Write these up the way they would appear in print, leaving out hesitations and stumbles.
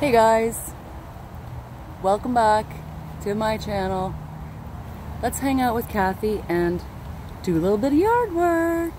Hey guys, welcome back to my channel. Let's hang out with Kathy and do a little bit of yard work.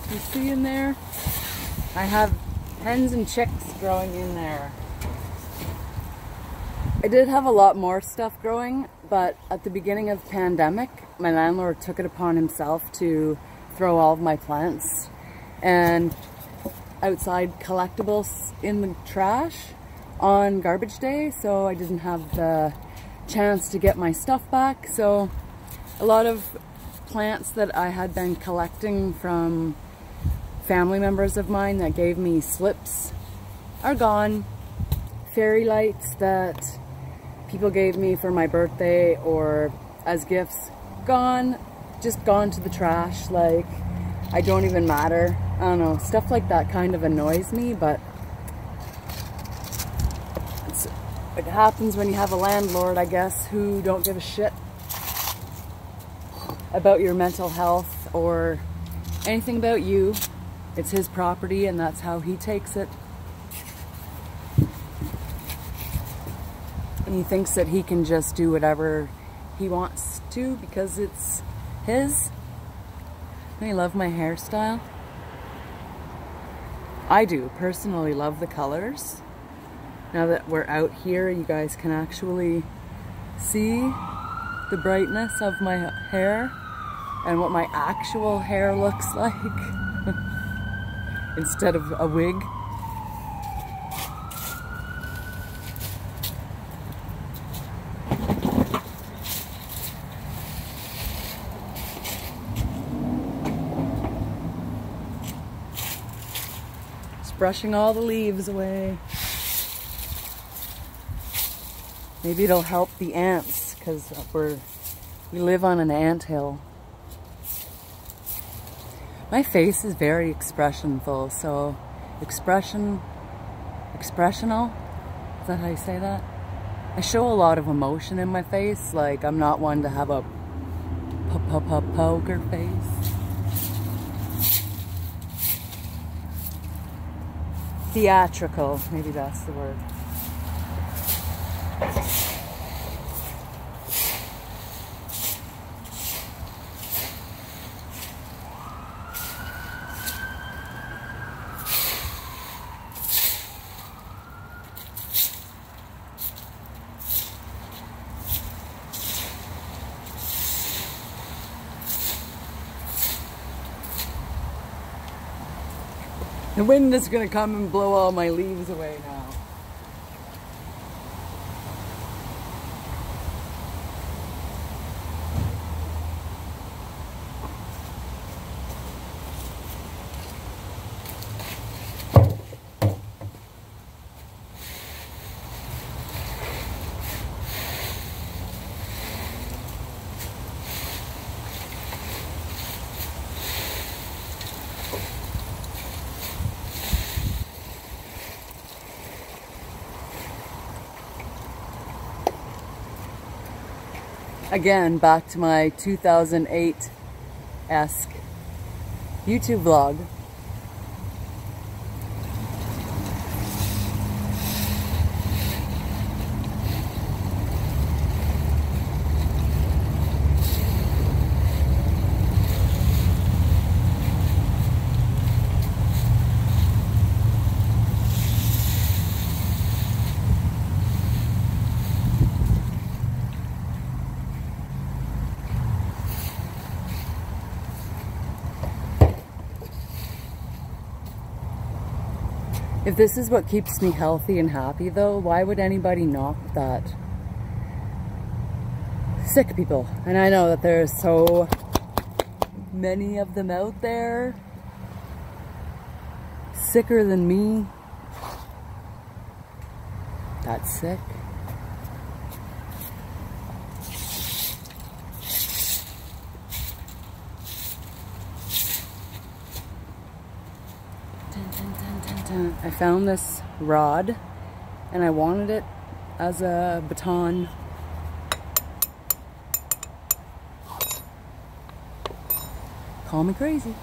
You see in there? I have hens and chicks growing in there. I did have a lot more stuff growing, but at the beginning of the pandemic, my landlord took it upon himself to throw all of my plants and outside collectibles in the trash on garbage day, so I didn't have the chance to get my stuff back. So a lot of plants that I had been collecting from family members of mine that gave me slips are gone. Fairy lights that people gave me for my birthday or as gifts, gone. Just gone to the trash. Like, I don't even matter. I don't know, stuff like that kind of annoys me, but it happens when you have a landlord, I guess, who don't give a shit about your mental health or anything about you. It's his property and that's how he takes it. And he thinks that he can just do whatever he wants to because it's his. And I love my hairstyle. I do personally love the colors. Now that we're out here, you guys can actually see the brightness of my hair and what my actual hair looks like. Instead of a wig. Just brushing all the leaves away. Maybe it'll help the ants because we live on an anthill. My face is very expressionful, so expressional, is that how you say that? I show a lot of emotion in my face, like I'm not one to have a poker face. Theatrical, maybe that's the word. The wind is gonna come and blow all my leaves away now. Again, back to my 2008-esque YouTube vlog. If this is what keeps me healthy and happy though, why would anybody knock that? Sick people. And I know that there's so many of them out there. Sicker than me. That's sick. I found this rod and I wanted it as a baton. Call me crazy.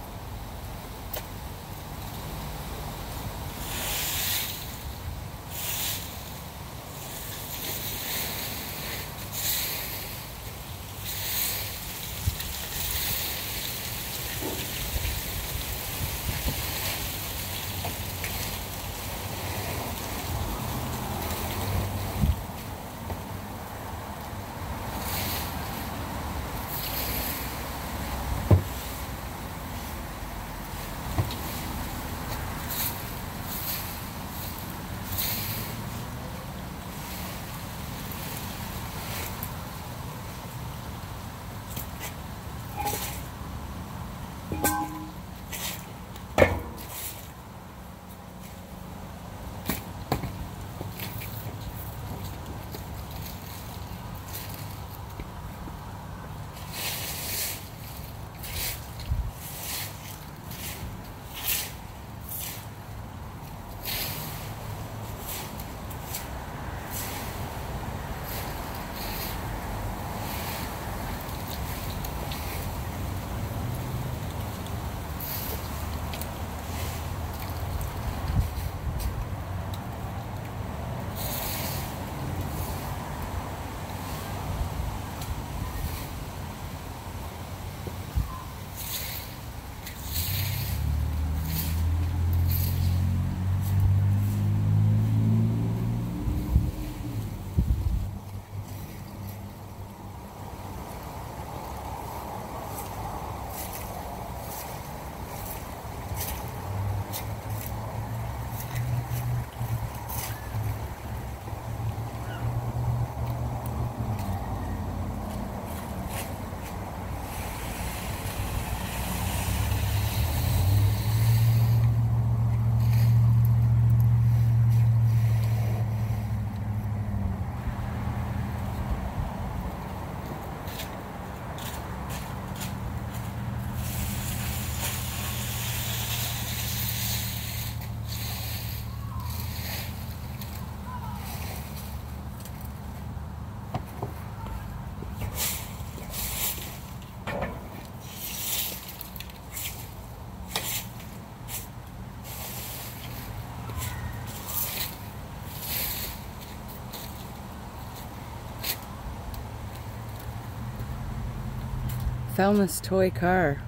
Found this toy car.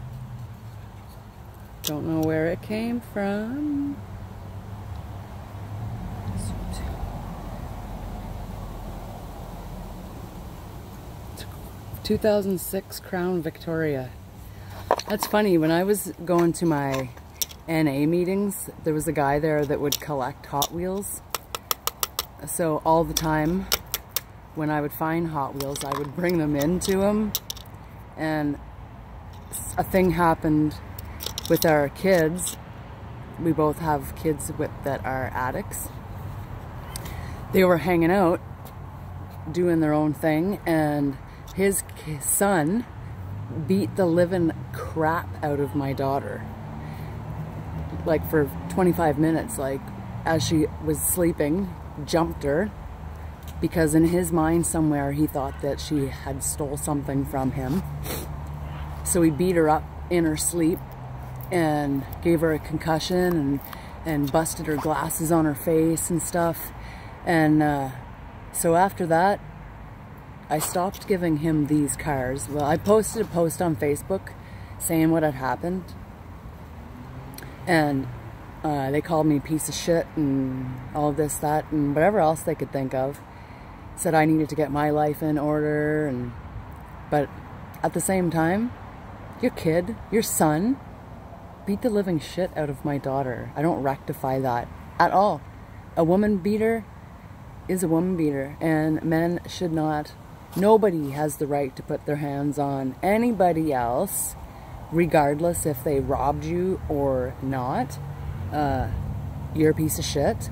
Don't know where it came from. 2006 Crown Victoria. That's funny, when I was going to my NA meetings, there was a guy there that would collect Hot Wheels. So all the time, when I would find Hot Wheels, I would bring them in to him. And a thing happened with our kids. We both have kids that are addicts. They were hanging out, doing their own thing, and his son beat the living crap out of my daughter. Like for 25 minutes, like as she was sleeping, jumped her, because in his mind somewhere he thought that she had stole something from him. So he beat her up in her sleep and gave her a concussion and busted her glasses on her face and stuff. And so after that, I stopped giving him these cars. Well, I posted a post on Facebook saying what had happened. And they called me a piece of shit and all this, that, and whatever else they could think of. Said I needed to get my life in order. But at the same time, your kid, your son, beat the living shit out of my daughter. I don't rectify that at all. A woman beater is a woman beater, and men should not, nobody has the right to put their hands on anybody else, regardless if they robbed you or not. You're a piece of shit,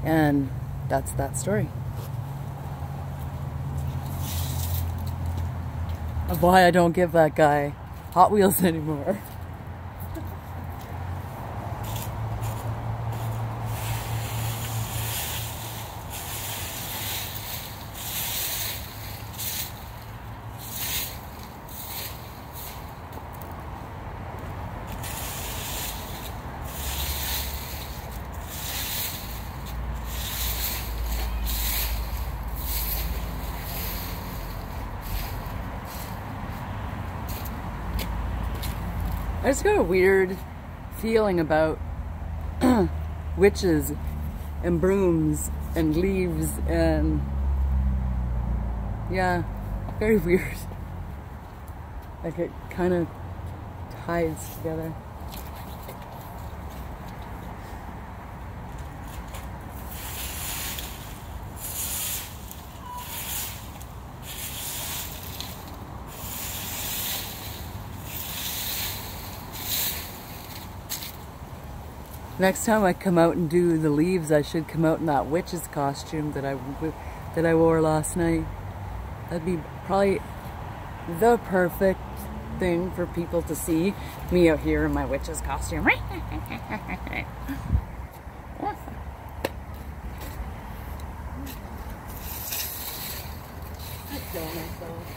and that's that story. Of why I don't give that guy Hot Wheels anymore. I just got a weird feeling about witches and brooms and leaves and yeah, very weird. Like it kind of ties together. Next time I come out and do the leaves, I should come out in that witch's costume that I wore last night. That'd be probably the perfect thing for people to see me out here in my witch's costume. I kill myself.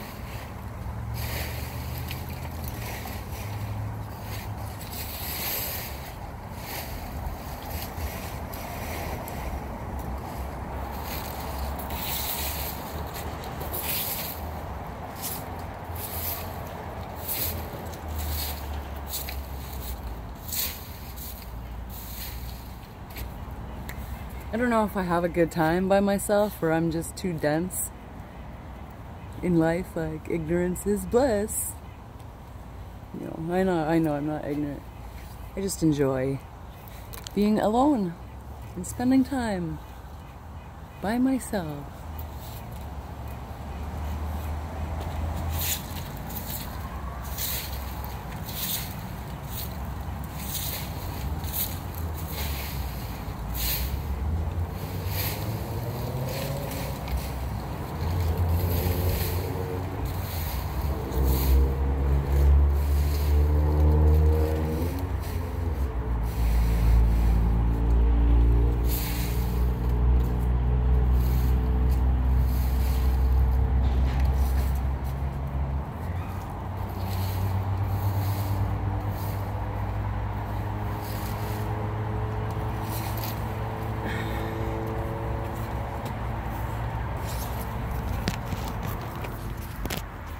I don't know if I have a good time by myself or I'm just too dense in life, like ignorance is bliss. You know, I know I'm not ignorant. I just enjoy being alone and spending time by myself.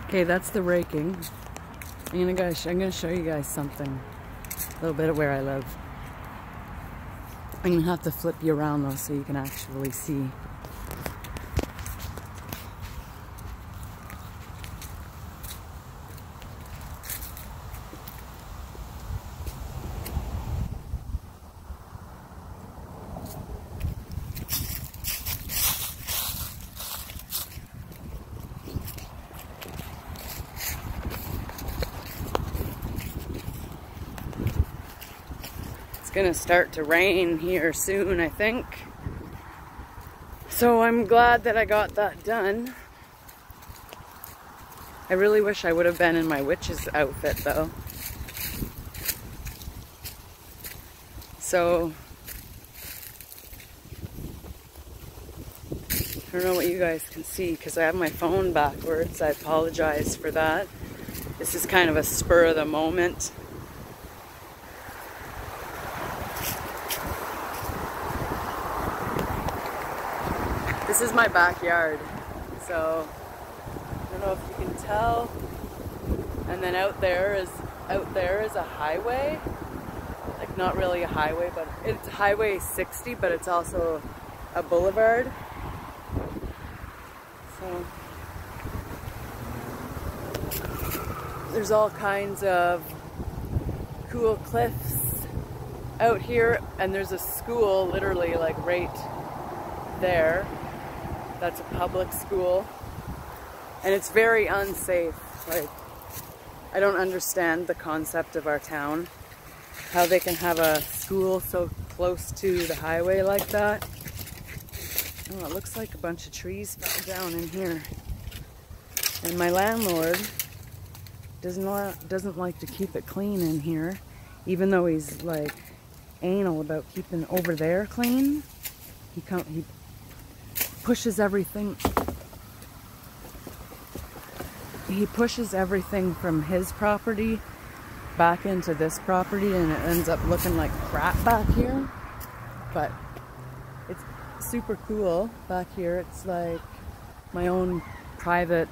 Okay, that's the raking. I'm gonna show you guys something. A little bit of where I live. I'm gonna have to flip you around though so you can actually see. Gonna start to rain here soon, I think. So I'm glad that I got that done. I really wish I would have been in my witch's outfit though. So I don't know what you guys can see because I have my phone backwards. I apologize for that. This is kind of a spur of the moment. This is my backyard, so I don't know if you can tell. And then out there is a highway, like not really a highway, but it's Highway 60, but it's also a boulevard. So there's all kinds of cool cliffs out here, and there's a school literally like right there. That's a public school, and it's very unsafe. Like, I don't understand the concept of our town, how they can have a school so close to the highway like that. Oh, it looks like a bunch of trees fell down in here. And my landlord doesn't like to keep it clean in here, even though he's like anal about keeping over there clean. He pushes everything. He pushes everything from his property back into this property, and it ends up looking like crap back here. But it's super cool back here. It's like my own private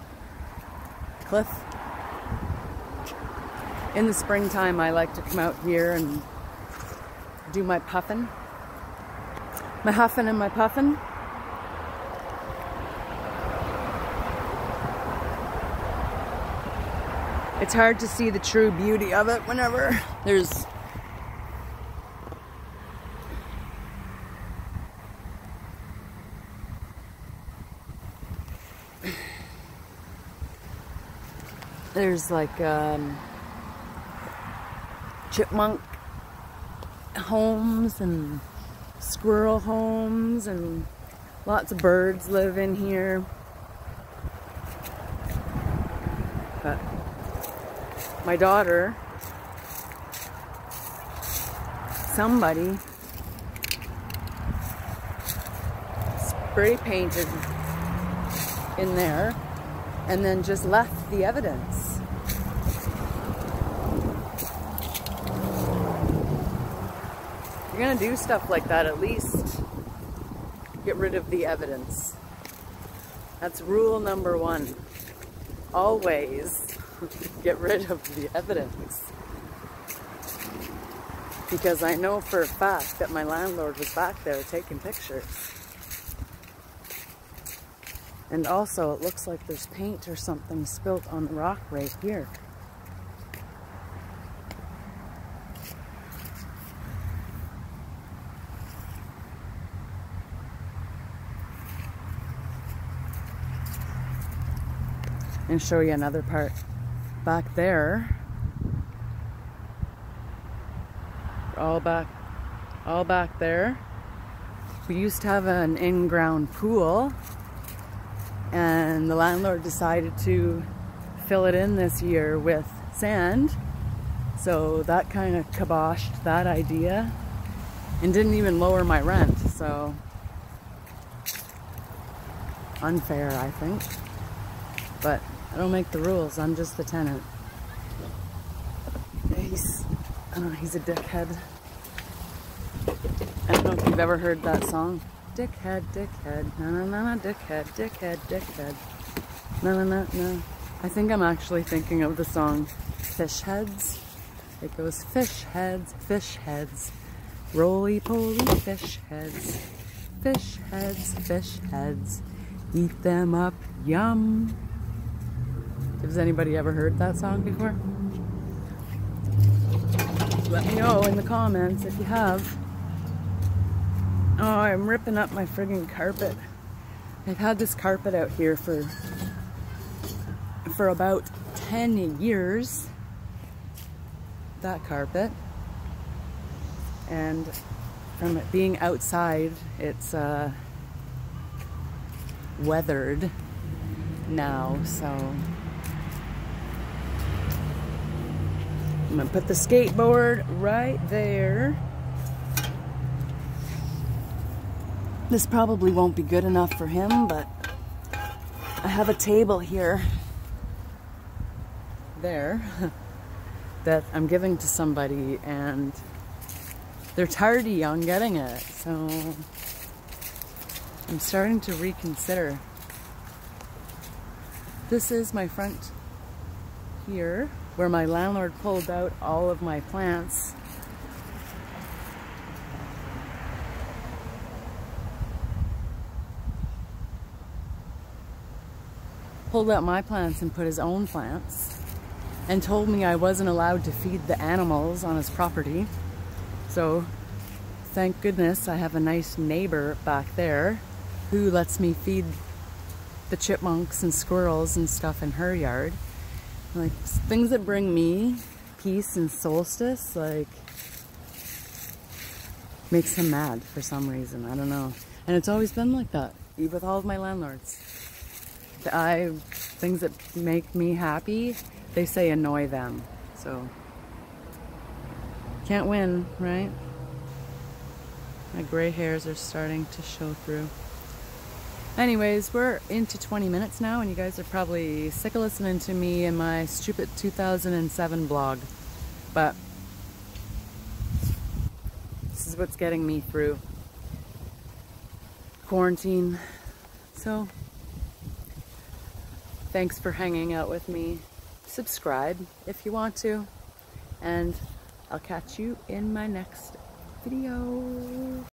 cliff. In the springtime, I like to come out here and do my puffin'. My huffin' and my puffin'. It's hard to see the true beauty of it whenever there's like chipmunk homes and squirrel homes, and lots of birds live in here. But my daughter, somebody spray painted in there and then just left the evidence. If you're gonna do stuff like that, at least get rid of the evidence. That's rule number one. Always get rid of the evidence. Because I know for a fact that my landlord was back there taking pictures. And also, it looks like there's paint or something spilt on the rock right here. And show you another part. Back there, all back there, we used to have an in-ground pool, and the landlord decided to fill it in this year with sand, so that kind of kiboshed that idea and didn't even lower my rent. So unfair, I think, but I don't make the rules, I'm just the tenant. He's a dickhead. I don't know if you've ever heard that song. Dickhead, dickhead, na na na na, dickhead, dickhead, dickhead, na na na na. I think I'm actually thinking of the song Fish Heads. It goes fish heads, roly-poly fish heads, fish heads, eat them up, yum. Has anybody ever heard that song before? Let me know in the comments if you have. Oh, I'm ripping up my friggin' carpet. I've had this carpet out here for about 10 years. That carpet. And from it being outside, it's weathered now, so I'm gonna put the skateboard right there. This probably won't be good enough for him, but I have a table here, there, that I'm giving to somebody, and they're tardy on getting it, so I'm starting to reconsider. This is my front here, where my landlord pulled out all of my plants. Pulled out my plants and put his own plants, and told me I wasn't allowed to feed the animals on his property. So thank goodness I have a nice neighbor back there who lets me feed the chipmunks and squirrels and stuff in her yard. Like, things that bring me peace and solstice, like, makes him mad for some reason. I don't know. And it's always been like that, even with all of my landlords. Things that make me happy, they say annoy them. So, can't win, right? My gray hairs are starting to show through. Anyways, we're into 20 minutes now, and you guys are probably sick of listening to me and my stupid 2007 blog. But this is what's getting me through quarantine. So, thanks for hanging out with me. Subscribe if you want to, and I'll catch you in my next video.